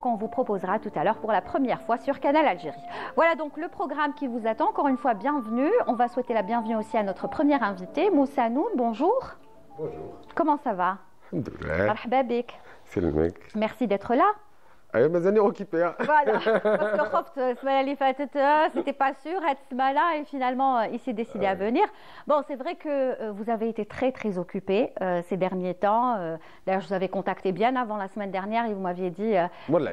qu'on vous proposera tout à l'heure pour la première fois sur Canal Algérie. Voilà donc le programme qui vous attend. Encore une fois, bienvenue. On va souhaiter la bienvenue aussi à notre premier invité, Moussa Anoun. Bonjour. Bonjour. Comment ça va? Alhamdoulilah. Marhaba bik. Merci d'être là. مازالني occupé. Voilà, parce que Khoft, c'était pas sûr, être là et finalement il s'est décidé à venir. Bon, c'est vrai que vous avez été très occupé ces derniers temps. D'ailleurs, je vous avais contacté bien avant la semaine dernière et vous m'aviez dit voilà,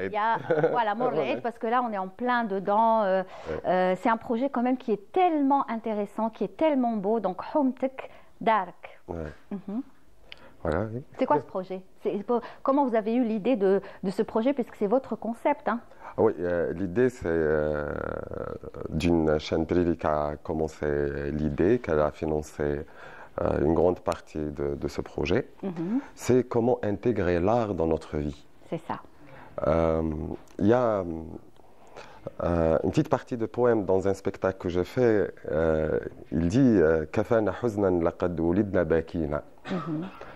parce que là on est en plein dedans. C'est un projet quand même qui est tellement intéressant, qui est tellement beau. Donc Homtek Dark. Voilà, oui. C'est quoi ce projet? Comment vous avez eu l'idée de ce projet, puisque c'est votre concept, hein? Oui, l'idée c'est d'une chaîne privée qui a commencé l'idée, qu'elle a financé une grande partie de ce projet. C'est comment intégrer l'art dans notre vie. C'est ça. Il y a une petite partie de poème dans un spectacle que je fais. Il dit كفانا حزنا لقد ولدنا باكينا.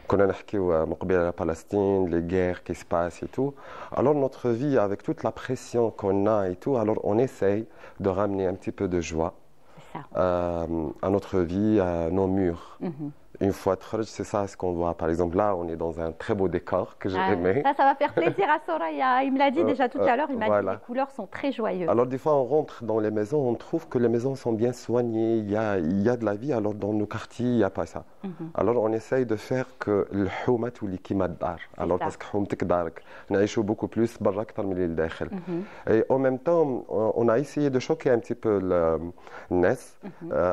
Qu'on a la Palestine, les guerres qui se passent et tout. Alors notre vie, avec toute la pression qu'on a et tout, alors on essaye de ramener un petit peu de joie à notre vie, à nos murs. Une fois c'est ça ce qu'on voit. Par exemple, là, on est dans un très beau décor que j'ai aimé. Ça va faire plaisir à Soraya. Il me l'a dit déjà tout à l'heure. Il m'a dit que les couleurs sont très joyeuses. Alors, des fois, on rentre dans les maisons, on trouve que les maisons sont bien soignées. Il y a de la vie. Alors, dans nos quartiers, il n'y a pas ça. Alors, on essaye de faire que le houmat ou l'ikima dar. Alors, parce que houmtek dark, on a beaucoup plus barak tarmili l'dakhil. Et en même temps, on a essayé de choquer un petit peu le NES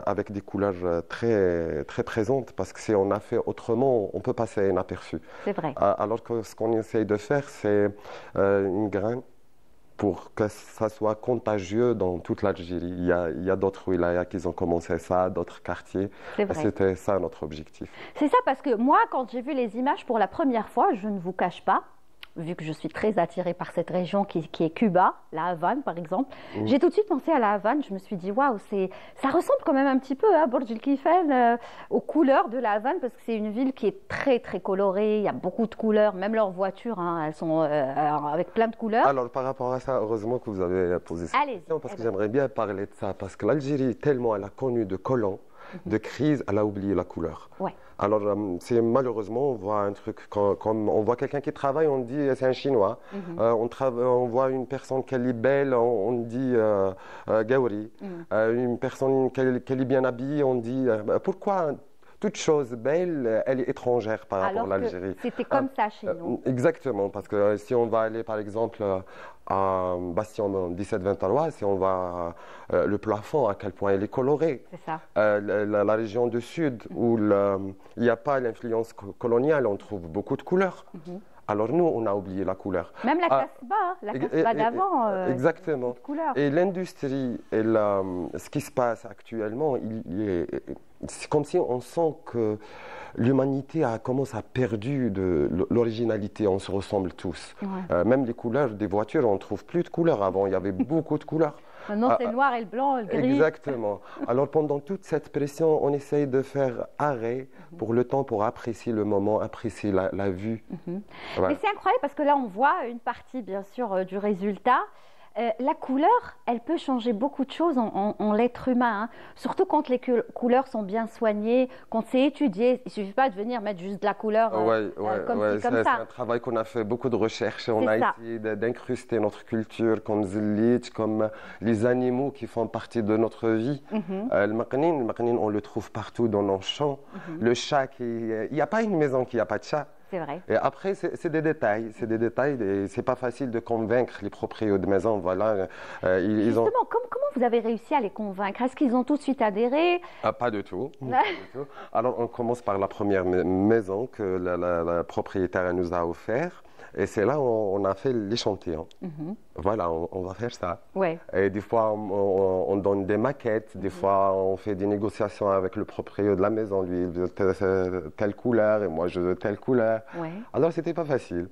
avec des couleurs très présentes, parce que si on a fait autrement, on peut passer inaperçu. C'est vrai. Alors que ce qu'on essaye de faire, c'est une graine pour que ça soit contagieux dans toute l'Algérie. Il y a d'autres wilayas qui ont commencé ça, d'autres quartiers. C'était ça notre objectif. C'est ça, parce que moi, quand j'ai vu les images pour la première fois, je ne vous cache pas, vu que je suis très attirée par cette région qui est Cuba, la Havane par exemple, j'ai tout de suite pensé à la Havane. Je me suis dit, waouh, ça ressemble quand même un petit peu à Burj El Kifel, aux couleurs de la Havane, parce que c'est une ville qui est très colorée, il y a beaucoup de couleurs, même leurs voitures, hein, elles sont avec plein de couleurs. Alors par rapport à ça, heureusement que vous avez posé cette question, parce que j'aimerais bien parler de ça, parce que l'Algérie, tellement elle a connu de colons, de crise, elle a oublié la couleur. Alors, malheureusement, on voit un truc, comme on voit quelqu'un qui travaille, on dit c'est un Chinois. On voit une personne qui est belle, on dit Gaouri. Une personne qui est bien habillée, on dit pourquoi toute chose belle, elle est étrangère par rapport à l'Algérie. C'était comme ça chez nous. Exactement, parce que si on va aller par exemple à Bastion 17-23, si on va le plafond, à quel point il est coloré. C'est ça. La région du Sud, où il n'y a pas l'influence coloniale, on trouve beaucoup de couleurs. Alors nous, on a oublié la couleur. Même la Casbah d'avant. Exactement. Et l'industrie et ce qui se passe actuellement, c'est comme si on sent que l'humanité commence à perdre de l'originalité. On se ressemble tous. Même les couleurs des voitures, on ne trouve plus de couleurs. Avant, il y avait beaucoup de couleurs. Maintenant, c'est le noir et le blanc, le gris. Exactement. Alors, pendant toute cette pression, on essaye de faire arrêt pour le temps, pour apprécier le moment, apprécier la vue. Mais c'est incroyable, parce que là, on voit une partie, bien sûr, du résultat. La couleur, elle peut changer beaucoup de choses en l'être humain, hein. Surtout quand les couleurs sont bien soignées, quand c'est étudié. Il ne suffit pas de venir mettre juste de la couleur comme ça. C'est un travail qu'on a fait, beaucoup de recherches. On a essayé d'incruster notre culture, comme Zillit, comme les animaux qui font partie de notre vie. Le maqnin, on le trouve partout dans nos champs. Le chat, il n'y a pas une maison qui n'a pas de chat. C'est vrai. Et après, c'est des détails. C'est des détails et c'est pas facile de convaincre les propriétaires de maison. Voilà, Justement, comment vous avez réussi à les convaincre? Est-ce qu'ils ont tout de suite adhéré? Pas du tout. Alors, on commence par la première maison que la propriétaire nous a offert. Et c'est là où on a fait l'échantillon. Voilà, on va faire ça. Et des fois, on donne des maquettes. Des fois, on fait des négociations avec le propriétaire de la maison. Lui, il veut telle couleur et moi, je veux telle couleur. Alors, c'était pas facile.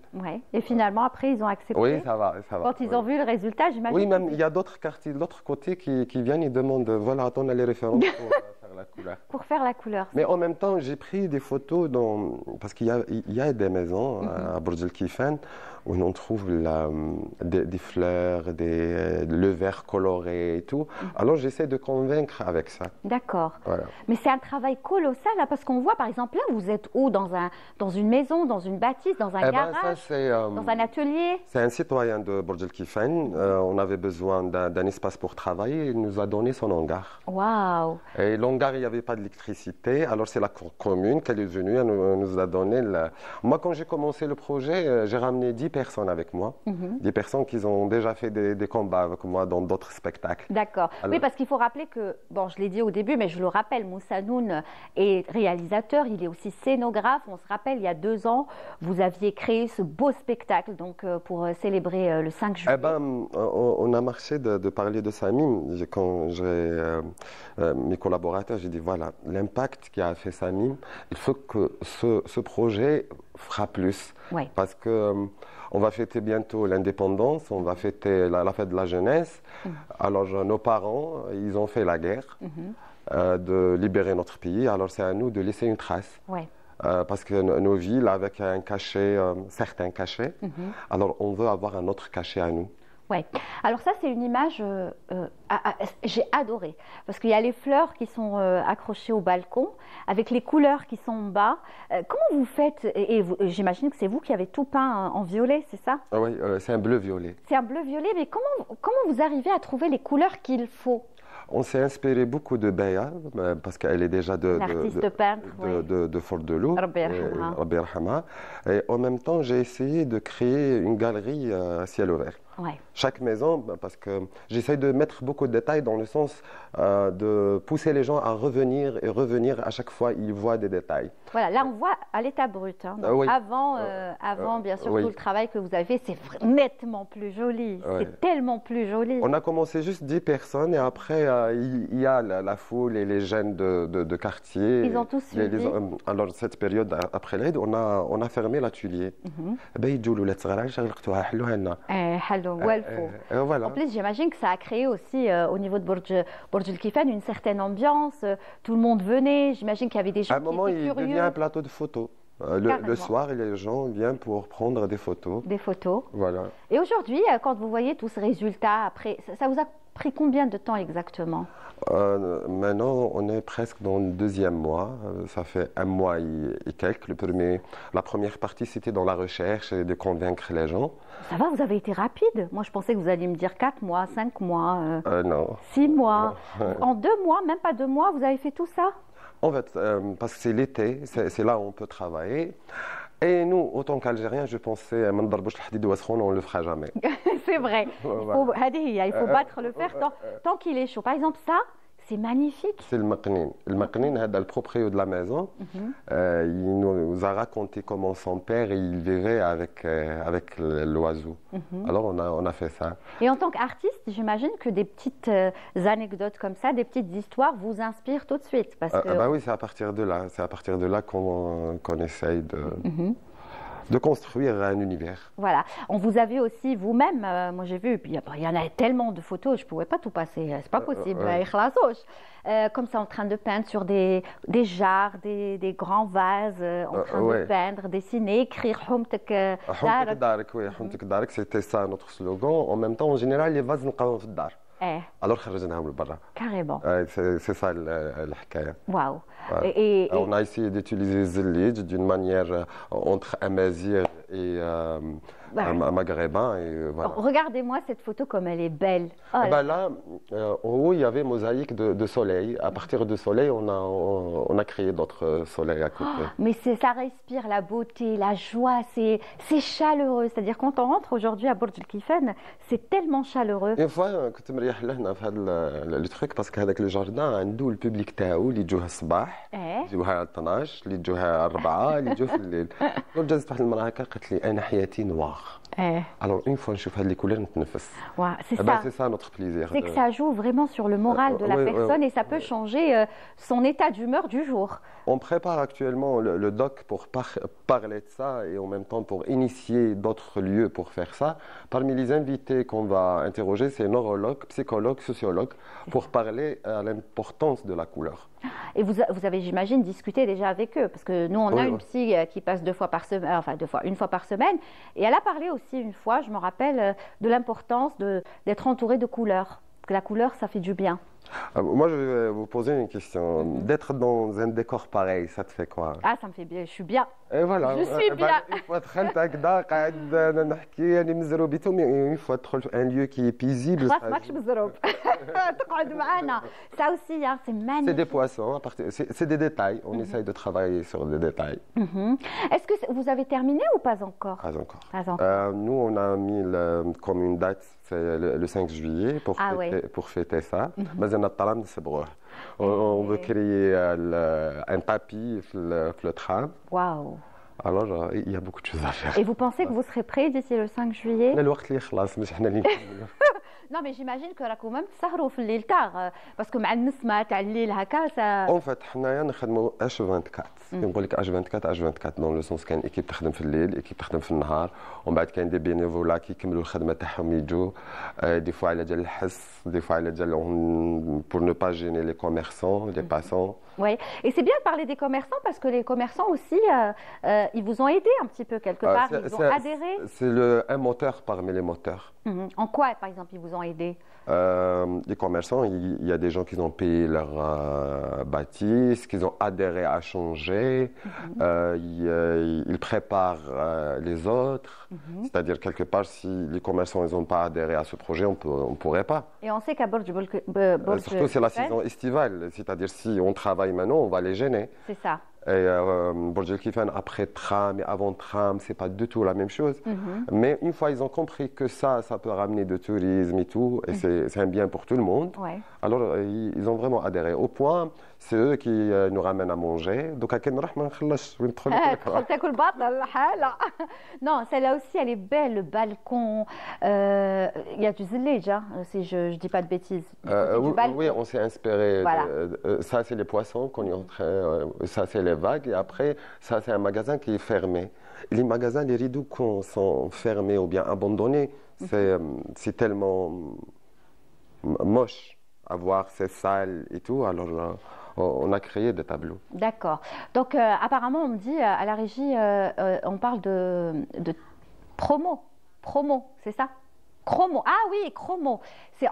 Et finalement, après, ils ont accepté. Oui, ça va. Quand ils ont vu le résultat, j'imagine. Oui, même il y a d'autres quartiers, de l'autre côté qui viennent et demandent, voilà, attends, les références pour faire la couleur. Pour faire la couleur. Mais en même temps, j'ai pris des photos parce qu'il y a des maisons à Burj El Kifel. où on trouve des fleurs, le vert coloré et tout. Alors j'essaie de convaincre avec ça. D'accord. Voilà. Mais c'est un travail colossal, là, parce qu'on voit, par exemple, là, vous êtes où? Dans une maison, dans une bâtisse, dans un Eh ben, garage, dans un atelier? c'est un citoyen de Burj Al Kifan. On avait besoin d'un espace pour travailler. Il nous a donné son hangar. Waouh! Et l'hangar, il n'y avait pas d'électricité. Alors c'est la commune qui est venue, elle nous a donné. Moi, quand j'ai commencé le projet, j'ai ramené 10 personnes avec moi. 10 personnes qui ont déjà fait des combats avec moi dans d'autres spectacles. D'accord. Oui, parce qu'il faut rappeler que, bon, je l'ai dit au début, mais je le rappelle, Moussa Noun est réalisateur, il est aussi scénographe. On se rappelle, il y a 2 ans, vous aviez créé ce beau spectacle donc, pour célébrer le 5 juillet. Eh ben, on a marché de parler de Samim. Quand j'ai mes collaborateurs, j'ai dit voilà, l'impact qu'a fait Samim, il faut que ce projet fera plus. Ouais. Parce que on va fêter bientôt l'indépendance, on va fêter la fête de la jeunesse. Alors nos parents, ils ont fait la guerre de libérer notre pays. Alors c'est à nous de laisser une trace. Ouais. Parce que nos villes, avec un cachet, certains cachets, alors on veut avoir un autre cachet à nous. Ouais. Alors ça, c'est une image, j'ai adoré, parce qu'il y a les fleurs qui sont accrochées au balcon, avec les couleurs qui sont en bas. Comment vous faites? Et j'imagine que c'est vous qui avez tout peint en violet, c'est ça? Ah oui, c'est un bleu-violet. C'est un bleu-violet, mais comment vous arrivez à trouver les couleurs qu'il faut? On s'est inspiré beaucoup de Béa, parce qu'elle est déjà L'artiste peintre, de Fort-de-Loup. Rabbi yarhamha. Rabbi yarhamha. Et en même temps, j'ai essayé de créer une galerie à ciel ouvert. Ouais. Chaque maison, parce que j'essaye de mettre beaucoup de détails dans le sens de pousser les gens à revenir et revenir à chaque fois ils voient des détails. Voilà, là on voit à l'état brut. Hein. Oui. Avant, bien sûr, oui. tout le travail que vous avez fait, c'est nettement plus joli. Oui. C'est tellement plus joli. On a commencé juste 10 personnes et après il y a la foule et les jeunes de quartier. Ils ont tous suivi. Alors cette période après l'aide, on a fermé l'atelier. Voilà. En plus, j'imagine que ça a créé aussi au niveau de Burj Al Kifan une certaine ambiance. Tout le monde venait. J'imagine qu'il y avait des gens À un moment, qui étaient il curieux. devient un plateau de photos. Le soir, les gens viennent pour prendre des photos. Des photos. Voilà. Et aujourd'hui, quand vous voyez tous ces résultats, après, ça vous a pris combien de temps exactement? Maintenant, on est presque dans le 2e mois. Ça fait 1 mois et quelques. La première partie, c'était dans la recherche et de convaincre les gens. Ça va, vous avez été rapide. Moi, je pensais que vous alliez me dire 4 mois, 5 mois, Non. 6 mois. Non. En 2 mois, même pas 2 mois, vous avez fait tout ça? En fait, parce que c'est l'été, c'est là où on peut travailler. Et nous, autant qu'Algériens, je pensais, on ne le fera jamais. C'est vrai. Il faut battre le fer tant qu'il est chaud. Par exemple, ça, c'est magnifique. C'est le Maqnin. Le Maqnin, le propriétaire de la maison, il nous a raconté comment son père il vivait avec l'oiseau. Alors on a fait ça. Et en tant qu'artiste, j'imagine que des petites anecdotes comme ça, des petites histoires vous inspirent tout de suite. Parce que... bah oui, c'est à partir de là. C'est à partir de là qu'on essaye de construire un univers. Voilà. On vous avait aussi vous-même, moi j'ai vu, puis il y en a tellement de photos, je ne pouvais pas tout passer, c'est pas possible. Comme ça, en train de peindre sur des jarres, des grands vases, en train de peindre, dessiner, écrire Humtek Darak. Oui, Humtek Darak, c'était ça notre slogan. En même temps, en général, les vases نلقاوهم في الدار. Alors خرجناهم لبرا. Carrément. C'est ça الحكاية. Waouh. On a essayé d'utiliser Zellij d'une manière entre amazigh et un maghrébin. Et voilà. Regardez-moi cette photo comme elle est belle. Oh là, en haut, il y avait mosaïque de soleil. À partir de soleil, on a créé d'autres soleils à côté. Mais ça respire la beauté, la joie, c'est chaleureux. C'est-à-dire quand on rentre aujourd'hui à Burj Al Kifan, c'est tellement chaleureux. Une fois, كنت مريح لهنا في هذا le truc parce qu'avec le jardin, عنده البوبليك تاعو اللي يجوها الصباح، يجوها 12، اللي يجوها 4، اللي يجوا في الليل. جلست واحد المرأة هكا قالت لي أنا حياتي نوار. Alors une fois نشوف هاد les couleurs نتنفس. C'est ça notre plaisir. C'est que ça joue vraiment sur le moral de la personne et ça peut changer son état d'humeur du jour. On prépare actuellement le doc pour parler de ça et en même temps pour initier d'autres lieux pour faire ça. Parmi les invités qu'on va interroger, c'est neurologues, psychologues, sociologues pour parler à l'importance de la couleur. Et vous avez, j'imagine, discuté déjà avec eux, parce que nous, on a Oui, une psy qui passe 2 fois par semaine, enfin 2 fois, 1 fois par semaine, et elle a parlé aussi une fois, je me rappelle, de l'importance d'être entouré de couleurs, que la couleur, ça fait du bien. Moi, je vais vous poser une question. Mhm. D'être dans un décor pareil, ça te fait quoi? Ah, ça me fait bien, je suis bien, Et voilà, je suis bien. une fois دخلت هكذا قاعد نحكي يعني مزروبيتو mais une fois تدخل في un lieu qui est paisible, خلاص ماكش مزروب تقعد معانا. Ça aussi, hein, c'est c'est des magnifique. poissons, c'est des détails. On essaye de travailler sur des détails, Mhm. Est-ce que vous avez terminé ou pas encore? pas encore. Pas encore. Nous, on a mis comme une date, c'est le 5 juillet Ah ouais. pour fêter ça. مازلنا الطرام نصبغوه. On veut créer un tapis في le tram. Waouh. Alors, il y a beaucoup de choses à faire. Et vous pensez que vous serez prêt d'ici le 5 juillet? حنا الوقت اللي خلاص مش حنا اللي نكملوا. Non, mais j'imagine que راكم même تسهروا في الليل tard, parce que مع النسمة تاع الليل هكا ça. En fait, حنايا نخدموا H24. كنقول لك H24 H24 dans le sens كاين ايكيب تخدم في الليل، ايكيب تخدم في النهار، ومن بعد كاين دي بينيفولا كيكملوا الخدمه تاعهم يجوا دي فوا على جال الحس، دي فوا على جال pour ne pas gêner les commerçants, les passants. Oui, et c'est bien de parler des commerçants parce que les commerçants aussi, ils vous ont aidé un petit peu quelque part, ils ont adhéré. C'est un moteur parmi les moteurs. Mhm. En quoi, par exemple, ils vous ont aidé? Les commerçants, il y a des gens qui ont payé leur bâtisse, qui ont adhéré à changer, ils préparent les autres. C'est-à-dire, quelque part, si les commerçants n'ont pas adhéré à ce projet, on ne pourrait pas. Et on sait qu'à Surtout, c'est la saison estivale. C'est-à-dire, si on travaille maintenant, on va les gêner. C'est ça. Et Burj Al Kifan, après tram et avant tram, c'est pas du tout la même chose. Mais une fois ils ont compris que ça peut ramener de tourisme et tout, et c'est un bien pour tout le monde, Ouais. alors ils ont vraiment adhéré. Au point, c'est eux qui nous ramènent à manger. Donc, à quel moment تاكل باطل حالة. Non, celle-là aussi, elle est belle, le balcon. Il y a du zellej, hein, si je ne dis pas de bêtises. Du côté du balcon. Oui, on s'est inspiré. Voilà. Ça, c'est les poissons qu'on est en train. Ça, c'est les vagues. Et après, ça, c'est un magasin qui est fermé. Et les magasins, les rideaux qui sont fermés ou bien abandonnés, c'est tellement moche à voir, c'est sale et tout. Alors, on a créé des tableaux. D'accord. Donc, apparemment, on me dit à la régie, on parle de promo. Promo, c'est ça? Chromo. Ah oui, chromo.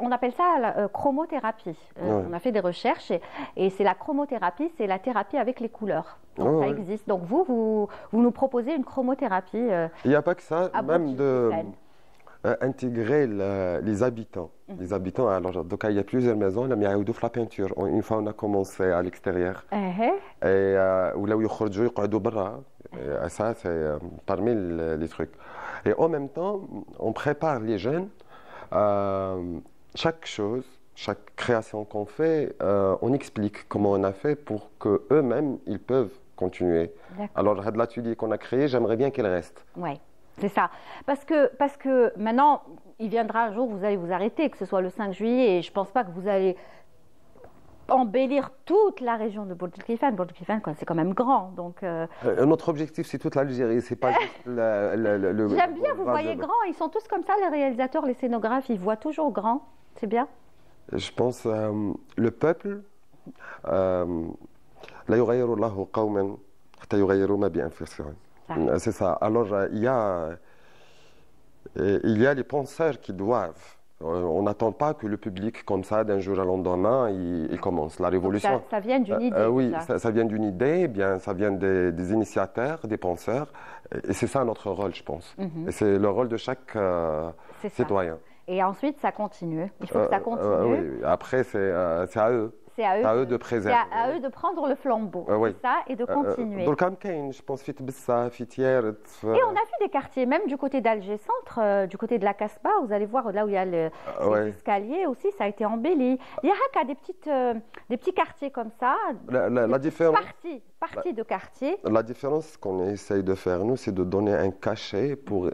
On appelle ça la chromothérapie. Ouais. On a fait des recherches et c'est la chromothérapie, c'est la thérapie avec les couleurs. Donc Ouais, ça ouais. existe. Donc vous nous proposez une chromothérapie. Il n'y a pas que ça, à même Burj intégrer les habitants. Les habitants, alors, donc, il y a plusieurs maisons, là, mais il y a la peinture. Une fois, on a commencé à l'extérieur. Et là où ils يقعدوا برا. Et ça, c'est parmi les trucs. Et en même temps, on prépare les jeunes. Chaque chose, chaque création qu'on fait, on explique comment on a fait pour qu'eux-mêmes, ils peuvent continuer. Alors, l'atelier qu'on a créé, j'aimerais bien qu'il reste. Oui, c'est ça. Parce que maintenant, il viendra un jour où vous allez vous arrêter, que ce soit le 5 juillet, et je ne pense pas que vous allez embellir toute la région de Burj Al Kifan. Burj Al Kifan, c'est quand même grand. Donc, notre objectif, c'est toute l'Algérie, c'est pas juste le. J'aime bien, vous voyez grand. Ils sont tous comme ça, les réalisateurs, les scénographes, ils voient toujours grand. C'est bien. Je pense le peuple. لا يغير الله قوما حتى يغيروا ما بأنفسهم. C'est ça. Alors, il y a les penseurs qui doivent. On n'attend pas que le public, comme ça, d'un jour à lendemain, il commence. La révolution. Ça vient d'une idée. Oui, ça vient d'une idée, bien, ça vient des initiateurs, des penseurs. Et c'est ça notre rôle, je pense. Et c'est le rôle de chaque citoyen. Et ensuite, ça continue. Il faut que ça continue. Oui. Après, c'est à eux. C'est à eux de préserver. C'est à eux de prendre le flambeau. Oui. C'est ça, et de continuer. Donc, je pense, Et on a vu des quartiers, même du côté d'Alger Centre, du côté de la Casbah, vous allez voir là où il y a les escaliers aussi, ça a été embelli. Il y a des petits quartiers comme ça, la différence, parties de quartiers. La différence qu'on essaye de faire, nous, c'est de donner un cachet pour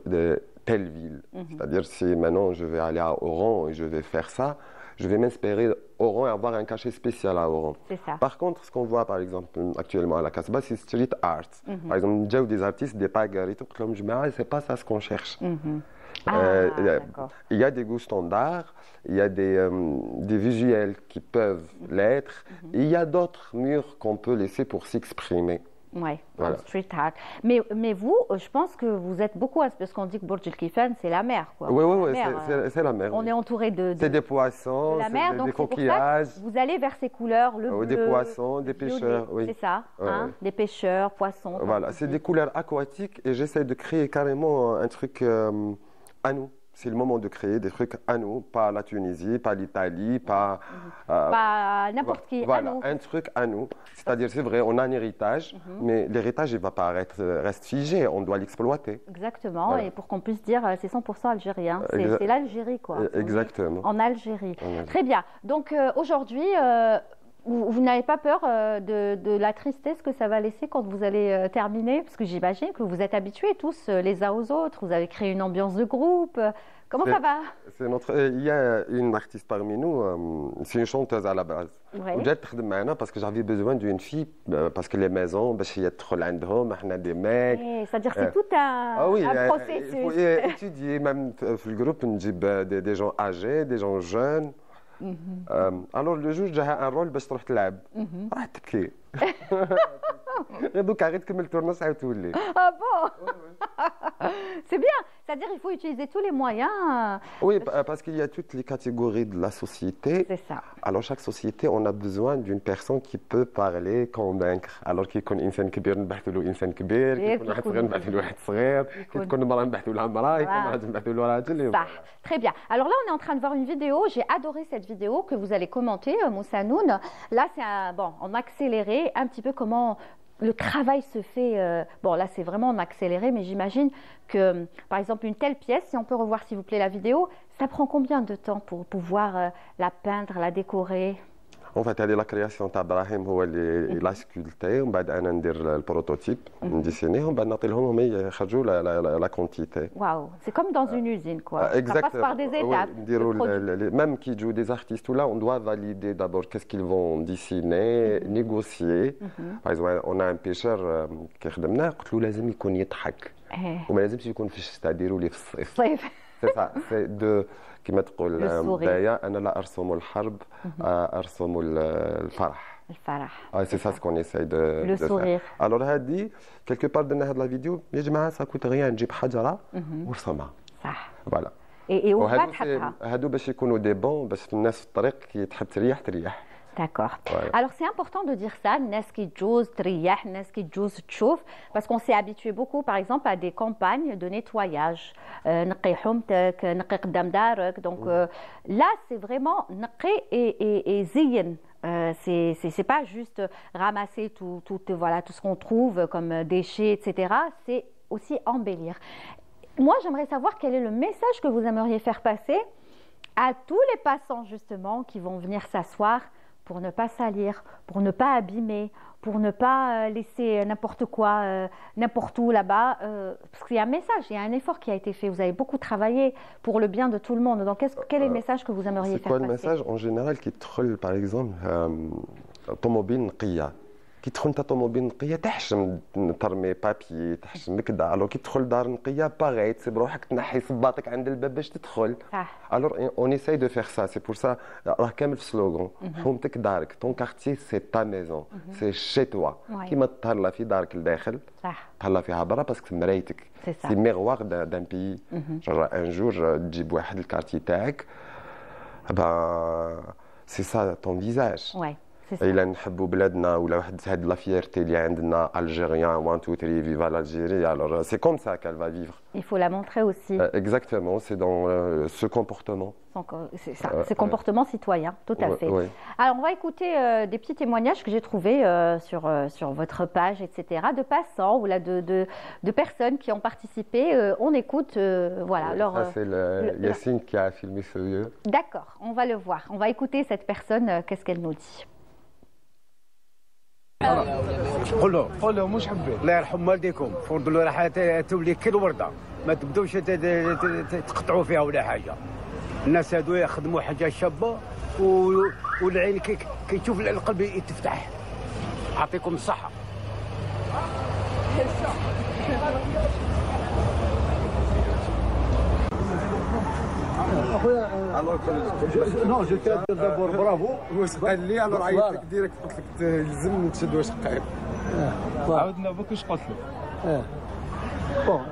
telle ville. C'est-à-dire, si maintenant je vais aller à Oran et je vais faire ça, je vais m'inspirer Oran et avoir un cachet spécial à Oran. C'est ça. Par contre, ce qu'on voit par exemple actuellement à la Casbah, c'est street art. Par exemple, des artistes, des pagares, c'est pas ça ce qu'on cherche. D'accord. Il y a des goûts standards, il y a des visuels qui peuvent l'être, et il y a d'autres murs qu'on peut laisser pour s'exprimer. Oui, Voilà. street art. Mais vous, je pense que vous êtes beaucoup, parce qu'on dit que Burj Al Kifan, c'est la mer, quoi. Oui, oui, La oui, mer, c'est la mer. on Oui. est entouré C'est des poissons, de la mer, c'est donc des c'est pour ça coquillages, que vous allez vers ces couleurs, le bleu, des poissons, des le violet, pêcheurs. Oui. c'est ça, Ouais, hein, ouais. des pêcheurs, poissons. comme Voilà, vous c'est dites. des couleurs aquatiques et j'essaie de créer carrément un truc à nous. C'est le moment de créer des trucs à nous, pas la Tunisie, pas l'Italie, pas... Pas n'importe qui, à Voilà, nous. un truc à nous. C'est-à-dire, c'est vrai, on a un héritage, mais l'héritage, il ne va pas reste figé, on doit l'exploiter. Exactement, Voilà. et pour qu'on puisse dire c'est 100% algérien, Exa- c'est l'Algérie, quoi. On est Exactement. En Algérie. En Algérie. Très bien. Donc aujourd'hui, vous n'avez pas peur de la tristesse que ça va laisser quand vous allez terminer? Parce que j'imagine que vous êtes habitués tous les uns aux autres, vous avez créé une ambiance de groupe. Comment ça va? Il y a une artiste parmi nous, c'est une chanteuse à la base. Ouais. وجات تخدم معنا parce que j'avais besoin d'une fille parce que les maisons باش هي تدخل عندهم احنا des mecs. C'est-à-dire c'est tout Ah oui, un il processus. faut étudier même في الجروب نجيب des gens âgés, des gens jeunes. Alors le jour جاها un rôle باش تروح تلعب. راح تبكي. دوكا غير تكمل التورنوس عاود تولي. Ah bon? C'est bien. C'est-à-dire il faut utiliser tous les moyens. Oui, parce qu'il y a toutes les catégories de la société. C'est ça. Alors chaque société, on a besoin d'une personne qui peut parler, convaincre. Alors كي يكون إنسان كبير نبحثوا له إنسان كبير، كي يكون واحد صغير نبحثوا له واحد صغير، كي تكون امرأة نبحثوا لها امرأة، يكون راجل نبحثوا له راجل. Ça. Très bien. Alors là, on est en train de voir une vidéo. J'ai adoré cette vidéo que vous allez commenter, Moussanoun. Là, c'est en accéléré, un petit peu comment le travail se fait. Bon, là, c'est vraiment en accéléré, mais j'imagine que, par exemple, une telle pièce, si on peut revoir, s'il vous plaît, la vidéo, ça prend combien de temps pour pouvoir la peindre, la décorer? En fait, هذه لا كرياسيون تاع ابراهيم هو اللي لا سكولتي ومن بعد انا ندير البروتوتيب نديسينيه ومن بعد نعطي لهم هما يخرجوا لا كونتيتي. Waouh, c'est comme dans une usine, quoi. Ça passe par des étapes. Même qui jouent des artistes, là, on doit valider d'abord qu'est-ce qu'ils vont dessiner, négocier. Par exemple, on a un pêcheur qui خدمناه قلت له لازم يكون يضحك وما لازمش يكون في الشتاء ديروا ليه في الصيف. صيف. C'est ça, c'est de كما تقول بداية أنا لا أرسم الحرب أرسم الفرح. الفرح. C'est ça ce qu'on essaye de Le sourire. faire. Alors هذه quelque part درنا هذه لا فيديو يا جماعة ça coûte rien نجيب حجرة ورسمها. صح. Voilà. Et وهادو تحطها. هادو باش يكونوا دي بون باش الناس في الطريق كي تحب تريح تريح. D'accord. Voilà. Alors c'est important de dire ça, الناس كي تجوز تريح، الناس كي تجوز تشوف, parce qu'on s'est habitué beaucoup, par exemple, à des campagnes de nettoyage. نقي حومتك, نقي قدام دارك. Donc là, c'est vraiment نقي et زين. C'est pas juste ramasser tout ce qu'on trouve comme déchets, etc. C'est aussi embellir. Moi, j'aimerais savoir quel est le message que vous aimeriez faire passer à tous les passants, justement, qui vont venir s'asseoir pour ne pas salir, pour ne pas abîmer, pour ne pas laisser n'importe quoi, n'importe où là-bas. Parce qu'il y a un message, il y a un effort qui a été fait. Vous avez beaucoup travaillé pour le bien de tout le monde. Donc, quel est le message que vous aimeriez faire passer? C'est quoi le message en général qui تدخل, par exemple, طوموبيل نقية. كي تدخل انت طوموبيل نقيه تحشم ترمي بابي تحشم كدا. الو كي تدخل دار نقيه باغي تسيب روحك تنحي صباطك عند الباب باش تدخل. الو اون ايساي دو فيغ سا. سي بور سا راه كامل في سلوغون حومتك دارك. طون كارتي سي تا ميزون سي شي توا. كيما تهلا في دارك الداخل تهلا فيها برا باسكو مرايتك. سي ميغوار دان بيي. ان جور تجيب واحد الكارتي تاعك سي سا طون فيزاج. إلا نحبوا بلادنا ولا واحد هاد لا فيرتي اللي عندنا الجيريان 1 2 3 فيفا l'Algérie. Alors c'est comme ça qu'elle va vivre. Il faut la montrer aussi. Exactement, c'est dans ce comportement. C'est ça, ce comportement citoyen, tout à fait. Alors on va écouter des petits témoignages que j'ai trouvés sur votre page, etc., de passants ou là de personnes qui ont participé. On écoute, voilà. Ça c'est Yassine qui a filmé ce lieu. D'accord, on va le voir. On va écouter cette personne, qu'est-ce qu'elle nous dit. قول له مش حبيت الله يرحم والديكم فرضوا له راح تولي كالورده ما تبدوش تقطعوا فيها ولا حاجه. الناس هادو يخدموا حاجه شابه والعين كي تشوف القلب يتفتح. يعطيكم الصحه. نو جو تي دابور برافو. واش قال لي انا عيطت ديريكت قلت لك تلزم تشد واش قايل. عاودنا بك واش قلت له. بون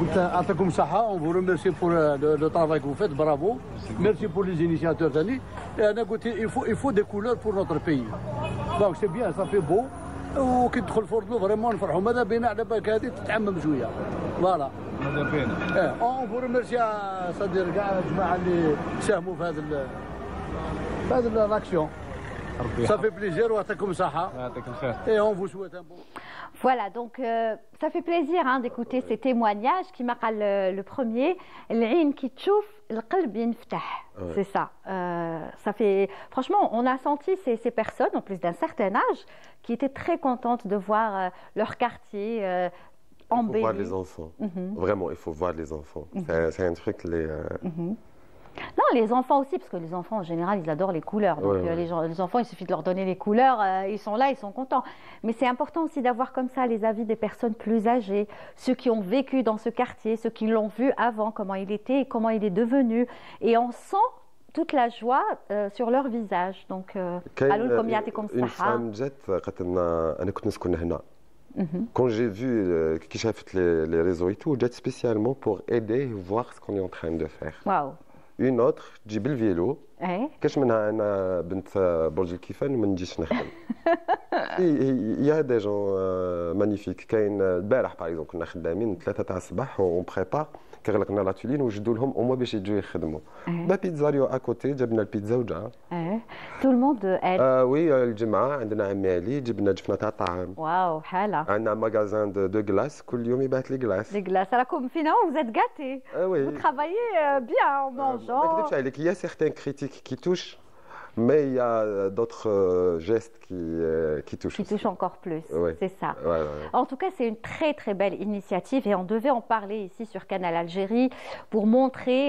قلت يعطيكم الصحة. اون فو ريميرسي بور لو طرافاي كو فيت. برافو. ميرسي بور لي انيسياتور ثاني. انا قلت il faut des couleurs pour notre pays. دونك سي بيان سا في بو. وكي تدخل فوردلو فريمون نفرحوا. ماذا بينا على بالك هذه تتعمم شويه. فوالا ماذا بينا. اون فو ريميرسي صدير كاع الجماعه اللي ساهموا في هذا لاكسيون. صافي بليزير ويعطيكم الصحه. يعطيك الخير. Et on vous souhaite un bon. Voilà, donc ça fait plaisir hein, d'écouter ces témoignages qui m'a le premier. العين qui تشوف القلب ينفتح. C'est ça. Ça fait franchement, on a senti ces personnes en plus d'un certain âge qui étaient très contentes de voir leur quartier embelli. Il faut voir les enfants. Vraiment, il faut voir les enfants. C'est un truc Non, les enfants aussi, parce que les enfants, en général, ils adorent les couleurs. Donc, les enfants, il suffit de leur donner les couleurs, ils sont là, ils sont contents. Mais c'est important aussi d'avoir comme ça les avis des personnes plus âgées, ceux qui ont vécu dans ce quartier, ceux qui l'ont vu avant, comment il était et comment il est devenu. Et on sent toute la joie sur leur visage. Donc, une femme جات قالت لنا أنا كنت نسكن هنا. Quand j'ai vu qui شافت les réseaux et tout, جات spécialement pour aider voir ce qu'on est en train de faire. Waouh. Une autre تجيب الفيلو. كاش منها انا بنت برج الكيفان وما نجيش نخدم. يا دي جون مانيفيك. كاين البارح باغ اكزومبل كنا خدامين 3 تاع الصباح اون بريبار كغلقنا لاتولي نوجدوا لهم او باش يجوا يخدموا. بيتزاريو اكوتي جبنا البيتزا وجا. تو الموند ايد. وي الجمعه عندنا عمي علي جبنا تاع طعام. واو حاله. عندنا ماغازان دو غلاس كل يوم يبعث لي غلاس. لي غلاس راكم فينا وزاد غاتي. وي. Vous travaillez bien en mangeant. ما نكذبش عليك. Il y a certains critiques qui touchent. Mais il y a d'autres gestes qui touchent. Qui touchent encore plus, c'est ça. Ouais. En tout cas, c'est une très très belle initiative et on devait en parler ici sur Canal Algérie pour montrer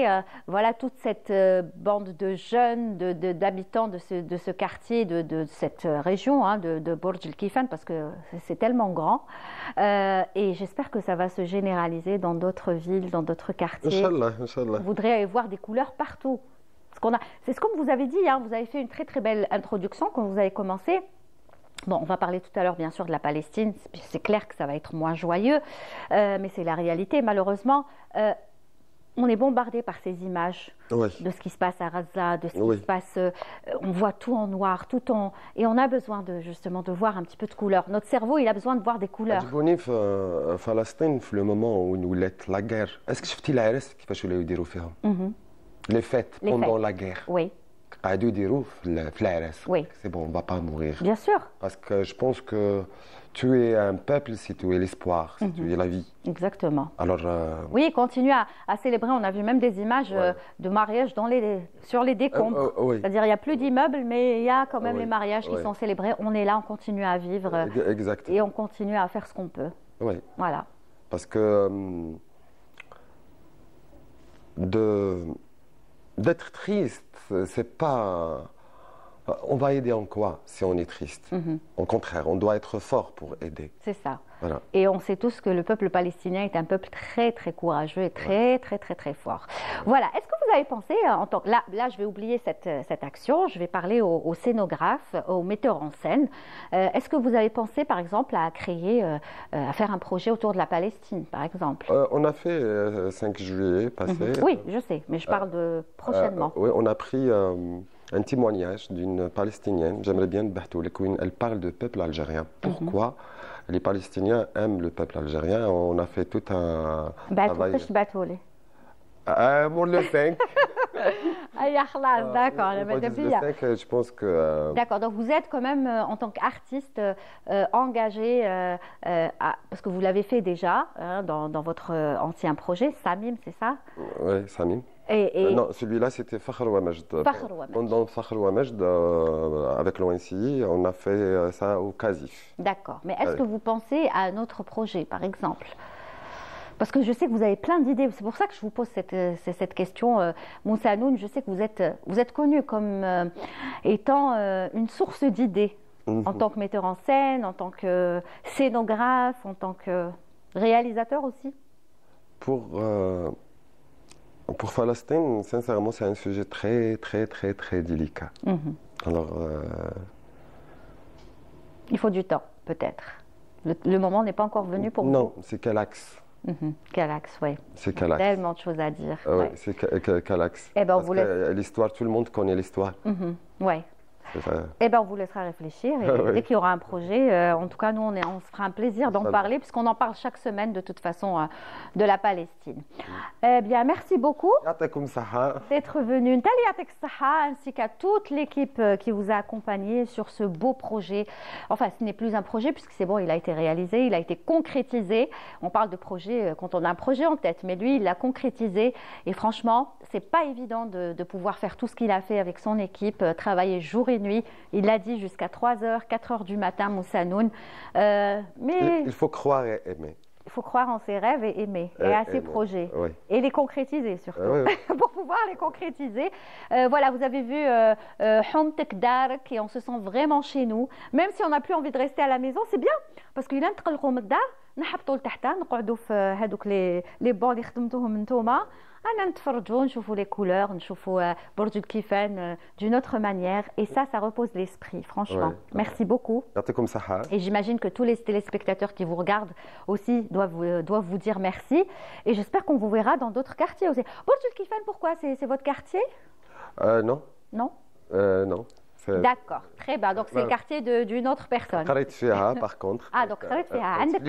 voilà, toute cette bande de jeunes, d'habitants de ce quartier, de cette région hein, de Borj El Kifan parce que c'est tellement grand. Et j'espère que ça va se généraliser dans d'autres villes, dans d'autres quartiers. Inch'Allah, Inch'Allah. Vous voudrez voir des couleurs partout. C'est comme vous avez dit, hein, vous avez fait une très très belle introduction quand vous avez commencé. Bon, on va parler tout à l'heure bien sûr de la Palestine, c'est clair que ça va être moins joyeux, mais c'est la réalité malheureusement. On est bombardé par ces images de ce qui se passe à Gaza, de ce qui se passe, on voit tout en noir, et on a besoin justement de voir un petit peu de couleur. Notre cerveau, il a besoin de voir des couleurs. Palestine, le moment où nous l'êtes la guerre, est-ce que شفتي العرس كيفاش ولاو يديروا فيها؟ Les fêtes pendant la guerre. Oui. قعدوا يديروا في العراس. Oui. C'est bon, on va pas mourir. Bien sûr. Parce que je pense que tu es un peuple si tu es l'espoir, si tu es la vie. Exactement. Alors. Oui, continue à célébrer. On a vu même des images de mariage sur les décombres. C'est-à-dire il n'y a plus d'immeubles, mais il y a quand même les mariages qui sont célébrés. On est là, on continue à vivre. Exactement. Et on continue à faire ce qu'on peut. Oui. Voilà. Parce que d'être triste, c'est pas. On va aider en quoi si on est triste? Au contraire, on doit être fort pour aider. C'est ça. Voilà. Et on sait tous que le peuple palestinien est un peuple très très courageux et très très très très fort. Voilà. Est-ce que vous avez pensé en tant que là je vais oublier cette action, je vais parler aux scénographes, aux metteurs en scène. Est-ce que vous avez pensé par exemple à créer, à faire un projet autour de la Palestine par exemple? On a fait 5 juillet passé. Oui, je sais, mais je parle de prochainement. Oui, on a pris un témoignage d'une Palestinienne. J'aimerais bien elle parle du peuple algérien. Pourquoi les Palestiniens aiment le peuple algérien? On a fait tout un travail. Pour le 5. D'accord, je pense que. D'accord, donc vous êtes quand même en tant qu'artiste engagé, parce que vous l'avez fait déjà hein, dans votre ancien projet, Samim, c'est ça? Oui, Samim. Non, celui-là c'était Fakhr wa Majd. Pendant Fakhr wa Majd, avec l'ONCI, on a fait ça au Casif. D'accord, mais est-ce que vous pensez à un autre projet, par exemple? Parce que je sais que vous avez plein d'idées, c'est pour ça que je vous pose cette question. Moussa Noun, je sais que vous êtes connu comme étant une source d'idées en tant que metteur en scène, en tant que scénographe, en tant que réalisateur aussi. Pour Palestine, sincèrement, c'est un sujet très, très, très, très délicat. Alors, il faut du temps, peut-être. Le moment n'est pas encore venu pour vous. non, c'est quel axe? Quel axe, oui. C'est quel axe? Tellement de choses à dire. Oui, ouais. c'est quel axe? Eh ben, on Parce vous que l'histoire, tout le monde connaît l'histoire. Oui. Eh bien, on vous laissera réfléchir et Oui. dès qu'il y aura un projet, en tout cas, nous, on se fera un plaisir d'en parler puisqu'on en parle chaque semaine de toute façon de la Palestine. Eh bien, merci beaucoup يعطيكم الصحة. d'être venu. Ntali Yatek Saha, ainsi qu'à toute l'équipe qui vous a accompagné sur ce beau projet. Enfin, ce n'est plus un projet puisque c'est bon, il a été réalisé, il a été concrétisé. On parle de projet quand on a un projet en tête, mais lui, il l'a concrétisé. Et franchement, c'est pas évident de pouvoir faire tout ce qu'il a fait avec son équipe, travailler jour et nuit. Il l'a dit jusqu'à 3h, 4h du matin, Moussanoun. Mais Il faut croire et aimer. il faut croire en ses rêves et aimer, et à ses projets. Oui. Et les concrétiser surtout, pour pouvoir les concrétiser. Voilà, vous avez vu Homtek Dark, et on se sent vraiment chez nous. Même si on n'a plus envie de rester à la maison, c'est bien, parce qu'il y a un نحبطوا لتحت نقعدوا في هذوك لي بون اللي خدمتوهم نتوما انا نتفرجوا نشوفوا les couleurs نشوفوا برج الكيفان d'une autre manière et ça repose l'esprit franchement. Merci beaucoup. يعطيكم الصحة. Et j'imagine que tous les téléspectateurs qui vous regardent aussi doivent vous dire merci et j'espère qu'on vous verra dans d'autres quartiers aussi. برج الكيفان, pourquoi c'est votre quartier? Non. Non. Non. D'accord, très bien. Donc c'est le quartier d'une autre personne. قريت فيها par contre. Ah, donc قريت فيها. عندك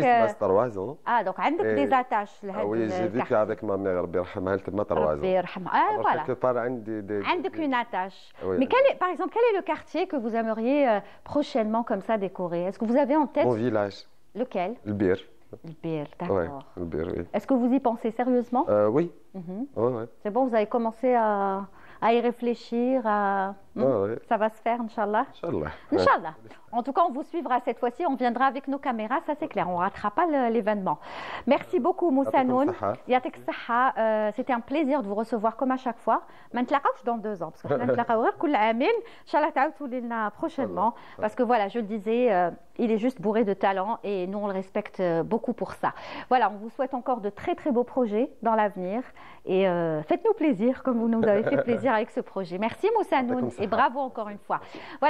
donc عندك des attaches لهذا Oui, j'ai vécu avec ma mère, ربي يرحمها, تما 3 ans. ربي يرحمها. Voilà. Quelque part عندي عندك une attache. Oui. Mais par exemple, quel est le quartier que vous aimeriez prochainement comme ça décorer? Est-ce que vous avez en tête Mon village. lequel? البير. البير, Ouais, d'accord. البير, oui. Est-ce que vous y pensez sérieusement? Oui. Ouais. C'est bon, vous avez commencé à y réfléchir, Ouais. ça va se faire, Inch'Allah. Inch'Allah. Inch'Allah. En tout cas, on vous suivra cette fois-ci. On viendra avec nos caméras, ça c'est clair. On ne ratera pas l'événement. Merci beaucoup, Moussanoun. Yatek Saha. C'était un plaisir de vous recevoir comme à chaque fois. ما نتلاقاوش dans 2 ans parce que نتلاقاو غير كل عامين. Inch'Allah تعاودوا لنا prochainement. Parce que voilà, je le disais, il est juste bourré de talent et nous on le respecte beaucoup pour ça. Voilà, on vous souhaite encore de très très beaux projets dans l'avenir et faites-nous plaisir comme vous nous avez fait plaisir avec ce projet. Merci Moussanoun et bravo encore une fois. Voilà.